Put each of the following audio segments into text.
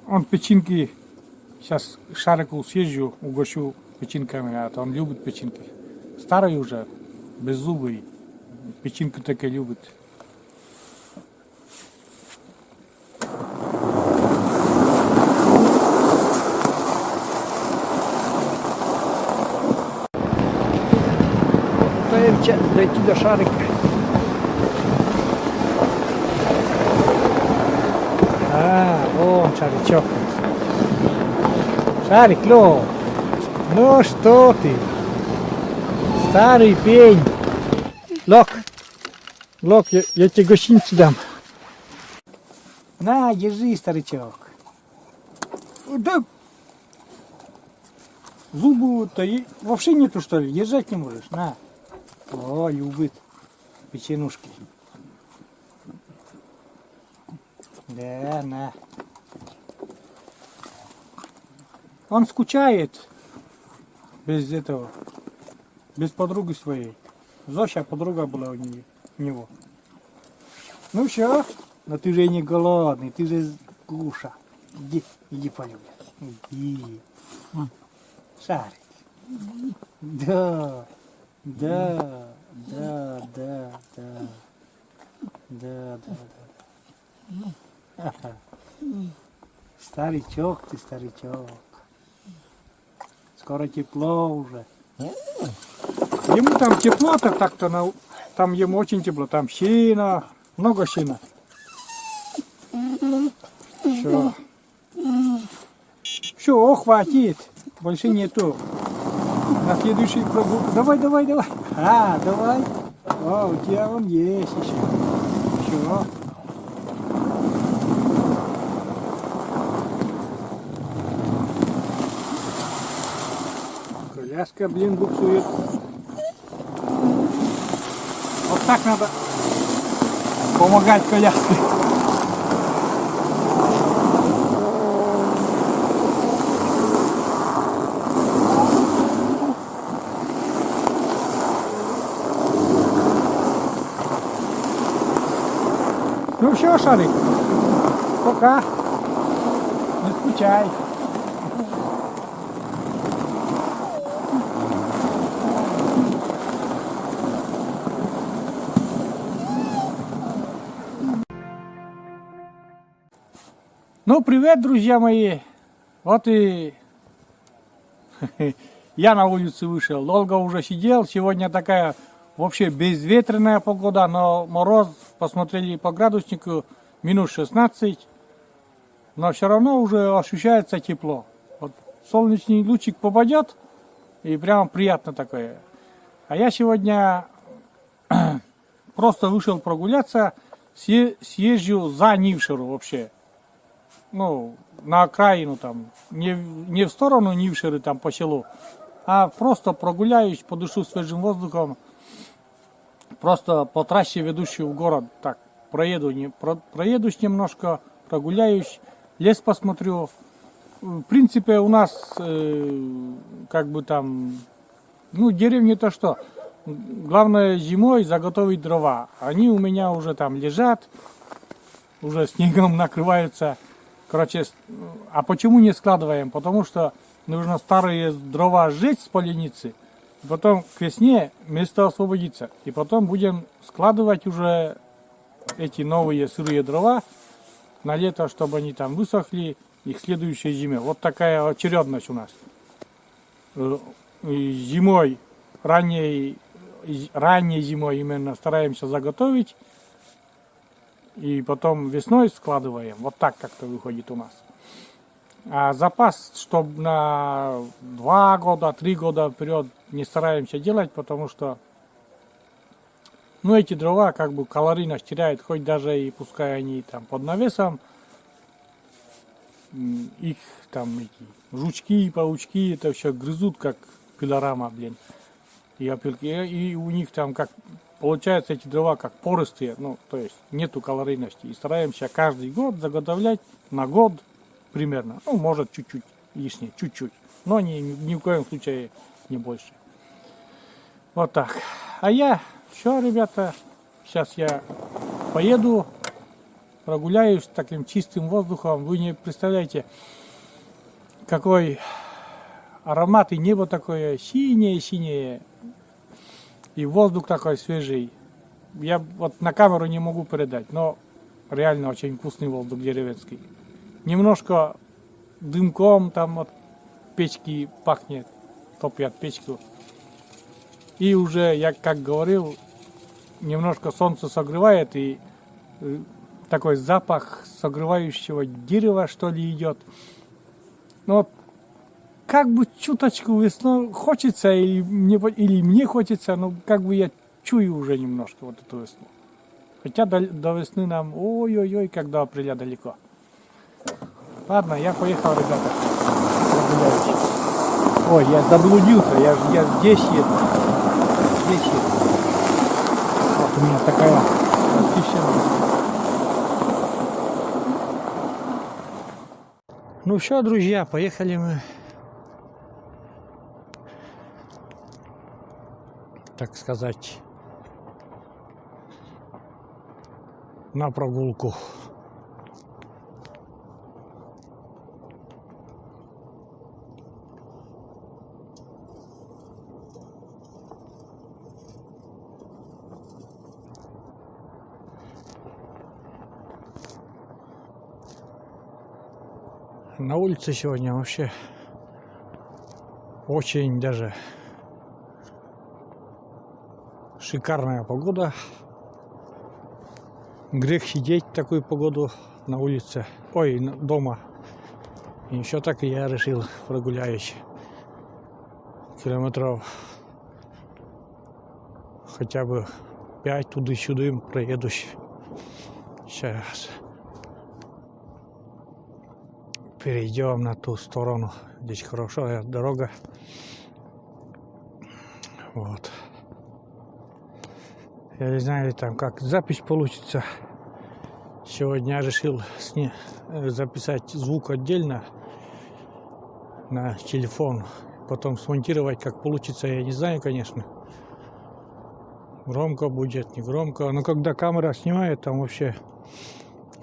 Он печеньки, сейчас Шарику съезжу, угощу печеньками, а то он любит печеньки. Старый уже, беззубый, печеньку таки любит. Дойти до Шарика. Вон Шаричок. Шарик, ну что ты? Старый пень. Лок, я тебе гостиницу дам. На, держи, старичок. Да. Зубы-то вообще нету, что ли? Держать не можешь. На. О, любит печенушки. Да, на. Он скучает без этого, без подруги своей. Зося подруга была у него. Ну все, но ты же не голодный, ты же куша. Иди полюбим. Иди. Шарик. Да. Старичок ты, старичок. Скоро тепло уже. Ему там тепло, так-то там ему очень тепло. Там щина, много щина. Все, хватит. Больше нету. На следующий прогулку. Давай. Давай. О, у тебя он есть еще. Все. Коляска, буксует. Вот так надо помогать коляске. Ну все, Шарик, пока, не скучай. Ну, привет, друзья мои. Вот и я на улицу вышел. Долго уже сидел. Сегодня такая вообще безветренная погода, но мороз, посмотрели по градуснику, минус 16. Но все равно уже ощущается тепло. Вот солнечный лучик попадет, и прям приятно такое. А я сегодня просто вышел прогуляться, съезжу за Нившеру вообще. Ну, на окраину там, не в сторону Нившеры там по селу, а просто прогуляюсь, подышу свежим воздухом, просто по трассе, ведущей в город, так, проедусь немножко, прогуляюсь, лес посмотрю. В принципе, у нас, как бы там, ну, деревни-то что, главное зимой заготовить дрова. Они у меня уже там лежат, уже снегом накрываются. Короче, а почему не складываем? Потому что нужно старые дрова сжечь с поленницы, и потом к весне место освободится. И потом будем складывать уже эти новые сырые дрова на лето, чтобы они там высохли и к следующей зиме. Вот такая очередность у нас. Зимой, ранней зимой именно стараемся заготовить. И потом весной складываем. Вот так как-то выходит у нас. А запас, чтобы на 2 года, 3 года вперед не стараемся делать, потому что, ну, эти дрова как бы калорийность теряют, хоть даже и пускай они там под навесом, их там эти жучки, паучки, это все грызут как пилорама, блин. И у них там как получается эти дрова как пористые, ну, то есть нету калорийности. И стараемся каждый год заготовлять на год примерно. Ну, может, чуть-чуть лишнее, чуть-чуть. Но ни в коем случае не больше. Вот так. А я, все, ребята, сейчас я поеду прогуляюсь таким чистым воздухом, вы не представляете, какой аромат, и небо такое синее-синее, и воздух такой свежий. Я вот на камеру не могу передать, но реально очень вкусный воздух деревенский. Немножко дымком там от печки пахнет, топят печку. И уже, я как говорил, немножко солнце согревает, и такой запах согревающего дерева, что ли, идет. Но как бы чуточку весну хочется, или мне хочется, но как бы я чую уже немножко вот эту весну. Хотя до весны нам, ой-ой-ой, как до апреля далеко. Ладно, я поехал, ребята. Ой, я заблудился, я здесь еду. Здесь еду. Вот у меня такая расхищенная. Ну все, друзья, поехали мы, так сказать, на прогулку. На улице сегодня вообще очень даже шикарная погода. Грех сидеть в такую погоду на улице, ой, дома. И еще так и я решил прогуляюсь километров хотя бы 5 туда-сюда проедусь. Сейчас перейдем на ту сторону. Здесь хорошая дорога. Вот. Я не знаю, там как запись получится. Сегодня я решил записать звук отдельно на телефон. Потом смонтировать, как получится, я не знаю, конечно. Громко будет, не громко. Но когда камера снимает, там вообще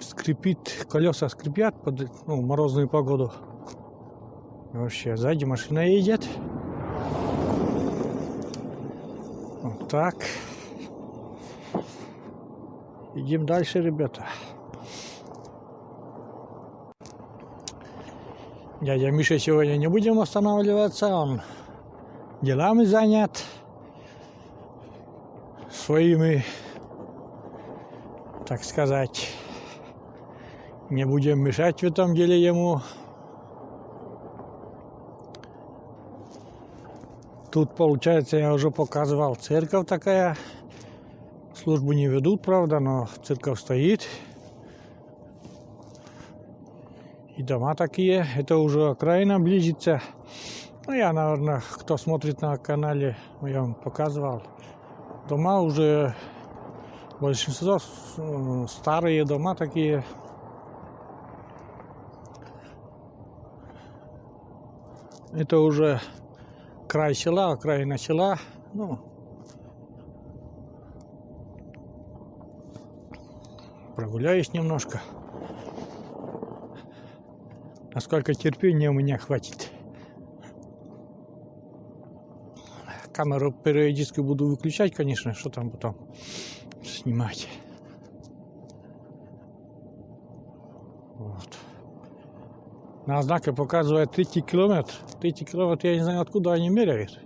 скрипит, колеса скрипят под морозную погоду. Вообще, сзади машина едет. Вот так. Идем дальше, ребята. Дядя Миша сегодня не будем останавливаться, он делами занят, своими, так сказать. Не будем мешать в этом деле ему. Тут, получается, я уже показывал, церковь такая. Службу не ведут, правда, но церковь стоит. И дома такие. Это уже окраина близится. Ну, я, наверное, кто смотрит на канале, я вам показывал. Дома уже, большинство старые дома такие. Это уже край села, окраина села. Ну, прогуляюсь немножко. Насколько терпения у меня хватит. Камеру периодически буду выключать, конечно, что там потом снимать. Вот. На знаке показывает 3 километр. 3 километра, я не знаю, откуда они меряют.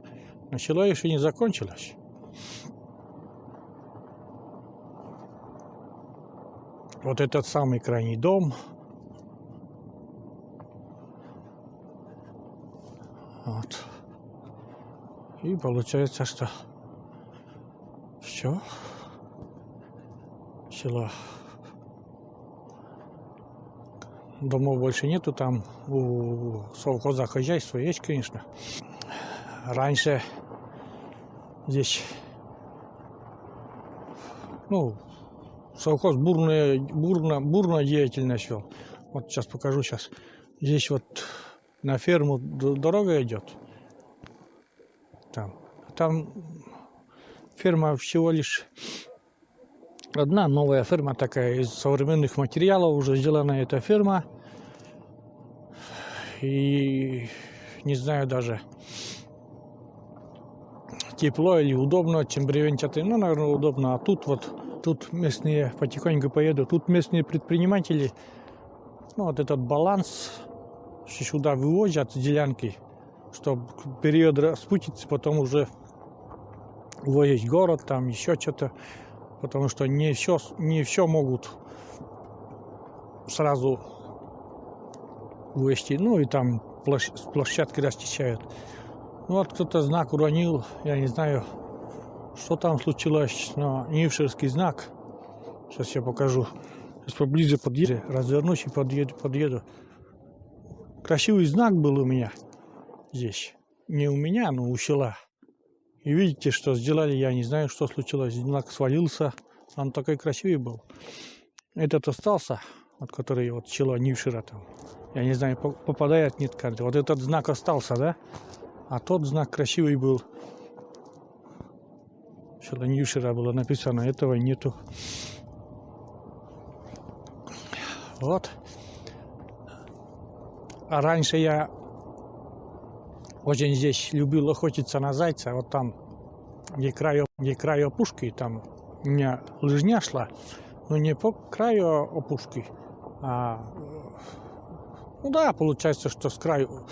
Начало еще не закончилось. Вот этот самый крайний дом. Вот. И получается, что все. Село. Домов больше нету, там у совхоза хозяйство есть, конечно. Раньше здесь, совхоз бурно деятельность вел. Вот сейчас покажу сейчас. Здесь вот на ферму дорога идет. Там ферма всего лишь Одна новая ферма такая, из современных материалов уже сделана эта ферма. И не знаю даже, тепло или удобно, чем бревенчатый, ну, наверное, удобно. А тут вот, тут местные, потихоньку поеду, тут местные предприниматели, ну, вот этот баланс сюда вывозят с делянки, чтобы период распутиться, потом уже увозить в город, там еще что-то, потому что не все могут сразу увезти, ну, и там с площадки расчищают. Ну, вот кто-то знак уронил, я не знаю, что там случилось, но нивширский знак. Сейчас я покажу. Сейчас поближе подъеду, развернусь и подъеду. Красивый знак был у меня здесь. Не у меня, но у села. И видите, что сделали, я не знаю, что случилось. Знак свалился, он такой красивый был. Этот остался, вот который вот село Нившира там. Я не знаю, попадает, нет карты. Вот этот знак остался, да? А тот знак красивый был. Село Нившира было написано, этого нету. Вот. А раньше я очень здесь любил охотиться на зайца. Вот там, где край опушки, там у меня лыжня шла. Но не по краю опушки, а... Ну да, получается, что с краю,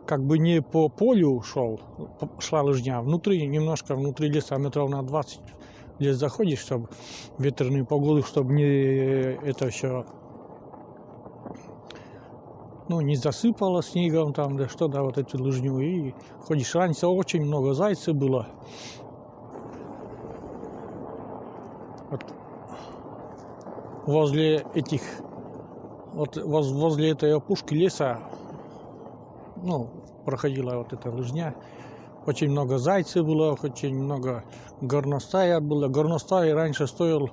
как бы не по полю шла лыжня, внутри, немножко внутри леса, метров на 20 в лес заходишь, чтобы ветреную погоду, чтобы не это все, ну, не засыпало снегом там, да что, да, вот эту лыжню, и ходишь. Раньше очень много зайцев было. Вот. Возле этих, вот возле этой опушки леса, ну, проходила вот эта лыжня, очень много зайцев было, очень много горностая было. Горностай раньше стоил,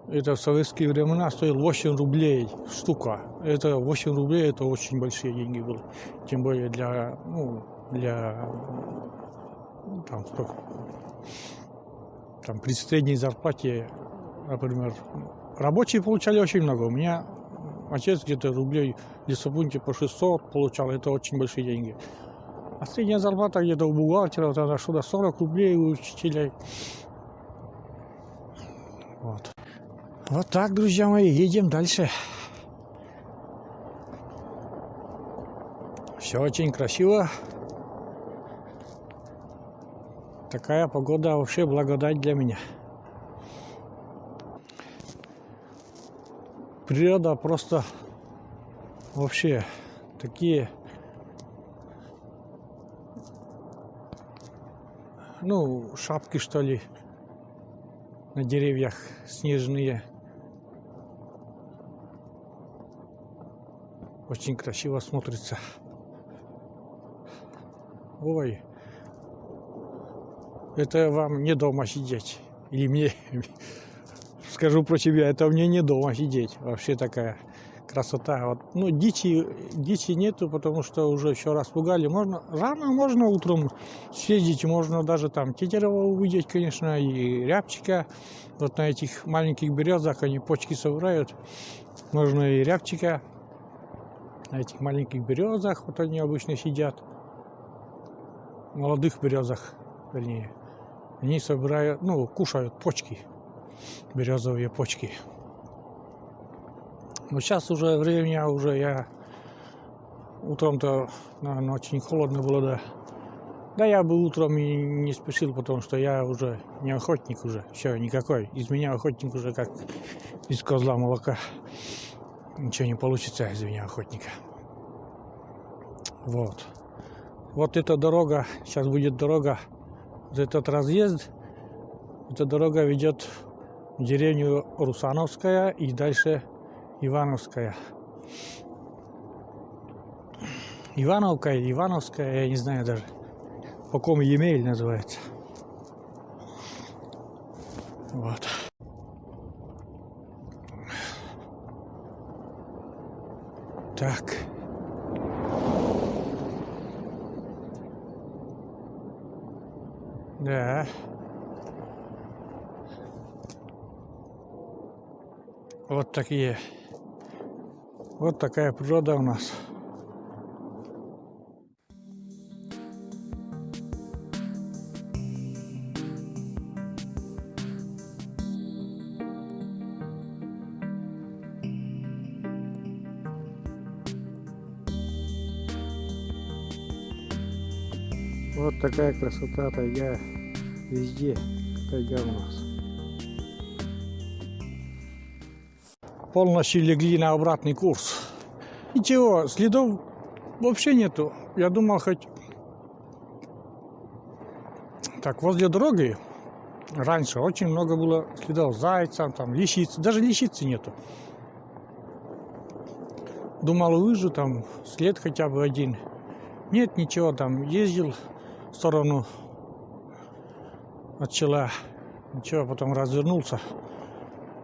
это в советские времена, стоил 8 рублей штука. Это 8 рублей, это очень большие деньги были. Тем более для, ну, там, сколько, там при средней зарплате, например, рабочие получали очень много. У меня отец где-то рублей в лесопункте по 600 получал. Это очень большие деньги. А средняя зарплата где-то у бухгалтера, тогда что-то 40 рублей у учителей. Вот. Вот так, друзья мои, едем дальше. Все очень красиво. Такая погода вообще благодать для меня. Природа просто вообще такие, ну, шапки, что ли, на деревьях снежные. Очень красиво смотрится. Ой, это вам не дома сидеть. Или мне, скажу про себя, это мне не дома сидеть. Вообще такая красота. Вот, ну, дичи нету, потому что уже все распугали. Рано можно утром съездить, можно даже там тетерева увидеть, конечно, и рябчика. Вот на этих маленьких березах они почки собирают. Можно и рябчика. На этих маленьких березах вот они обычно сидят. Молодых березах, вернее. Они собирают, ну, кушают почки. Березовые почки. Но сейчас уже время, уже я утром-то, наверное, очень холодно было, да. Да, я бы утром и не спешил, потому что я уже не охотник уже. Все, никакой. Из меня охотник уже как из козла молока. Ничего не получится из меня охотника. Вот. Вот эта дорога, сейчас будет дорога, вот этот разъезд, эта дорога ведет в деревню Русановская и дальше Ивановская. Ивановка или Ивановская, я не знаю даже, по какому e-mail называется. Вот. Так. Да. Вот такие. Вот такая природа у нас. Вот такая красота, тайга везде, тайга у нас. Полностью легли на обратный курс. Ничего, следов вообще нету. Я думал, хоть так возле дороги раньше очень много было следов зайцев, там лисиц, даже лисицы нету. Думал, увижу там след хотя бы один. Нет, ничего, там ездил в сторону от Чела. Ничего, потом развернулся.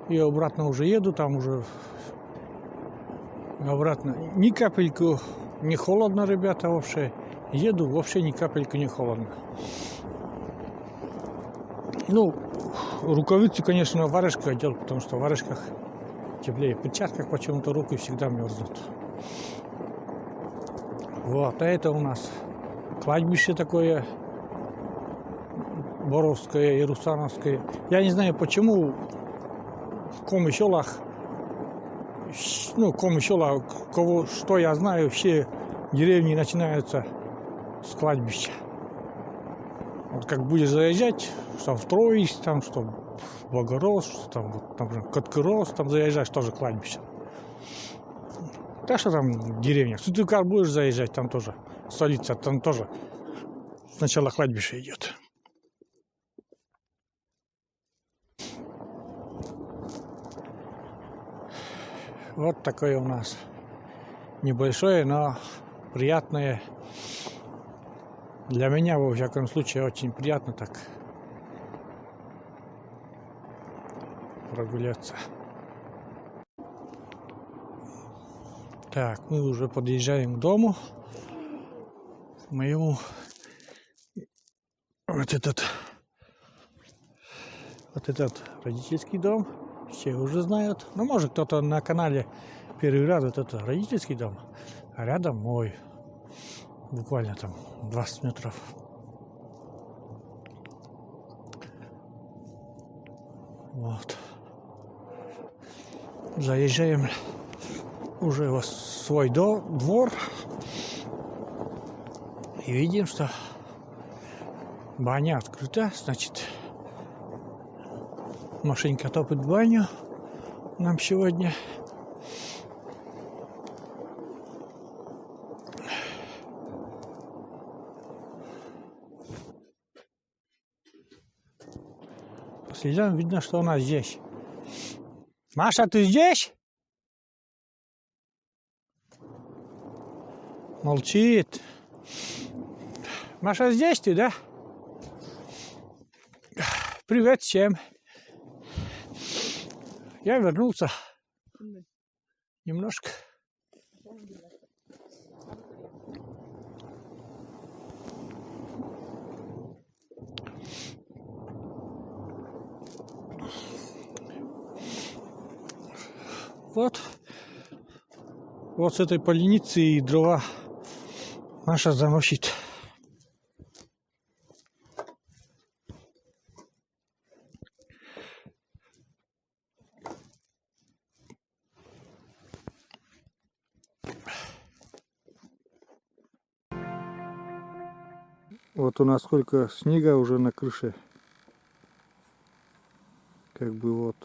И обратно уже еду, там уже обратно. Ни капельку не холодно, ребята, вообще. Еду, вообще ни капельку не холодно. Ну, рукавицы, конечно, в варежках одел, потому что в варежках теплее. В перчатках почему-то руки всегда мерзнут. Вот, а это у нас кладбище такое, Боровское и Русановское. Я не знаю, почему в Комыщелах, кого, что я знаю, все деревни начинаются с кладбища. Вот как будешь заезжать, что в Троиц, там, что в Богородск, что там, вот, там, Коткорос, там заезжаешь, тоже кладбище. Так что там в деревнях. Сутыкар будешь заезжать, там тоже столица, там тоже сначала кладбище идет. Вот такое у нас небольшое, но приятное. Для меня, во всяком случае, очень приятно так прогуляться. Так, мы уже подъезжаем к дому моему. Вот этот родительский дом. Все уже знают. Ну, может, кто-то на канале первый раз. Вот это родительский дом. А рядом мой. Буквально там 20 метров. Вот. Заезжаем уже в свой двор. И видим, что баня открыта. Значит, машинка топит баню нам сегодня. По следам видно, что она здесь. Маша, ты здесь? Молчит. Маша, здесь ты, да? Привет всем. Я вернулся. Немножко. Вот с этой поленицы и дрова Маша заносит. Вот у нас сколько снега уже на крыше. Как бы вот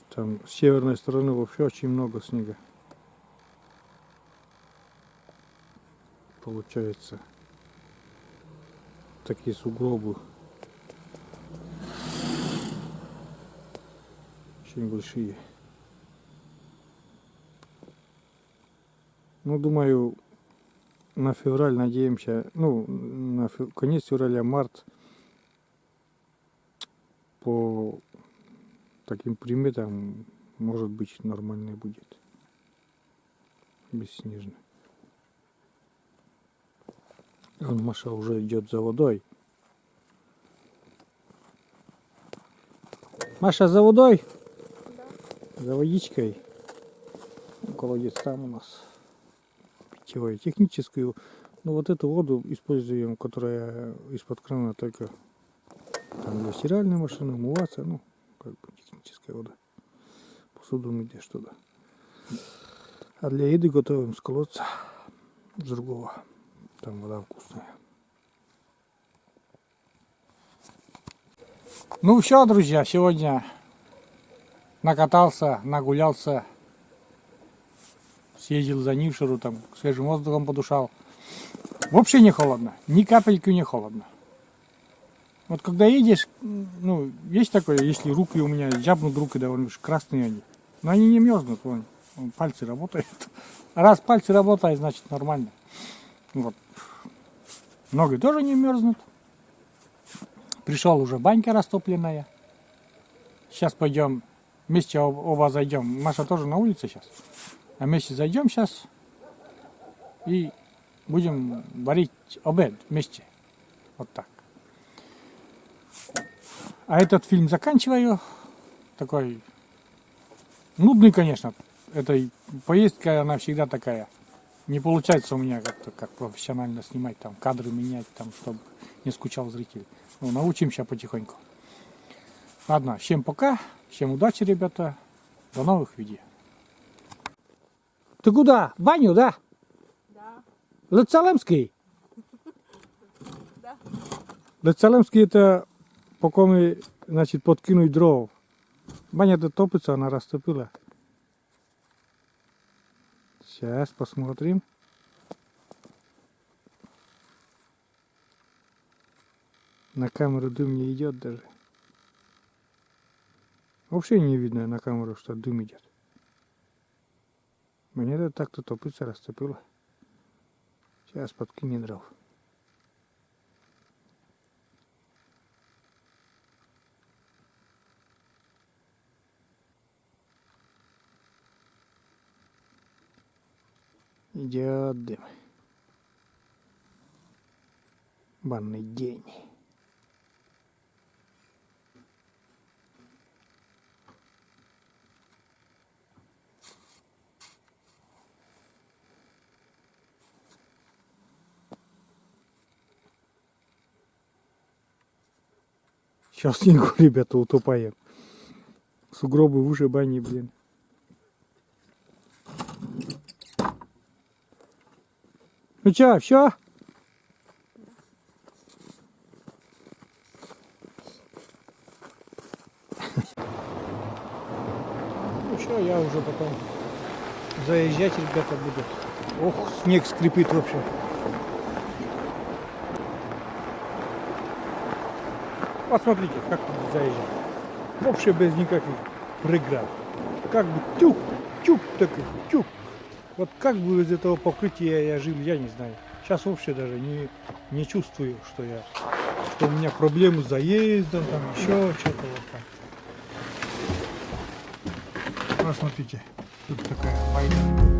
там с северной стороны вообще очень много снега. Получается такие сугробы. Очень большие. Ну, думаю, на февраль надеемся, ну, на конец февраля, март, по таким приметам, может быть, нормальный будет. Бесснежный. Маша уже идет за водой. Маша, за водой? за водичкой. Колодец там у нас. Питьевая, техническую. Но вот эту воду используем, которая из-под крана, только там для стиральной машины, умываться, ну, как бы техническая вода. Посуду мыть что-то. А для еды готовим с колодца, с другого. Там вода вкусная. Ну все, друзья, сегодня накатался, нагулялся, съездил за Нившеру, там свежим воздухом подушал. Вообще не холодно, ни капельки не холодно. Вот когда едешь, ну, есть такое, если руки у меня зябнут руки, довольно красные они. Но они не мерзнут, вон, пальцы работают. Раз пальцы работают, значит нормально. Вот. Ноги тоже не мерзнут. Пришел уже банька растопленная. Сейчас пойдем, вместе оба зайдем. Маша тоже на улице сейчас. А вместе зайдем сейчас и будем варить обед вместе. Вот так. А этот фильм заканчиваю. Такой нудный, конечно. Эта поездка, она всегда такая. Не получается у меня как-то как профессионально снимать, там кадры менять, там, чтобы не скучал зритель. Ну, научимся потихоньку. Ладно, всем пока, всем удачи, ребята. До новых видео. Ты куда? В баню, да? Да. Лыцалемский? Да. Лыцалемский это пока мы, значит, подкинуть дров. Баня-то топится, она растопила. Сейчас посмотрим. На камеру дым не идет даже. Вообще не видно на камеру, что дым идет. Мне это так-то топится, растопило. Сейчас подкинем дров. Идет дым. Банный день. Сейчас снегу, ребята, утопаем. Сугробы в уши бани, блин. Ну чё, все? Ну все, я уже потом заезжать, ребята, буду. Ох, снег скрипит вообще. Посмотрите, как тут заезжать. Вообще без никаких преград. Как бы тюк, такой, тюк. Вот как бы из этого покрытия я жил, я не знаю. Сейчас вообще даже не чувствую, что у меня проблемы с заездом, там еще что-то вот так. Посмотрите, тут такая война.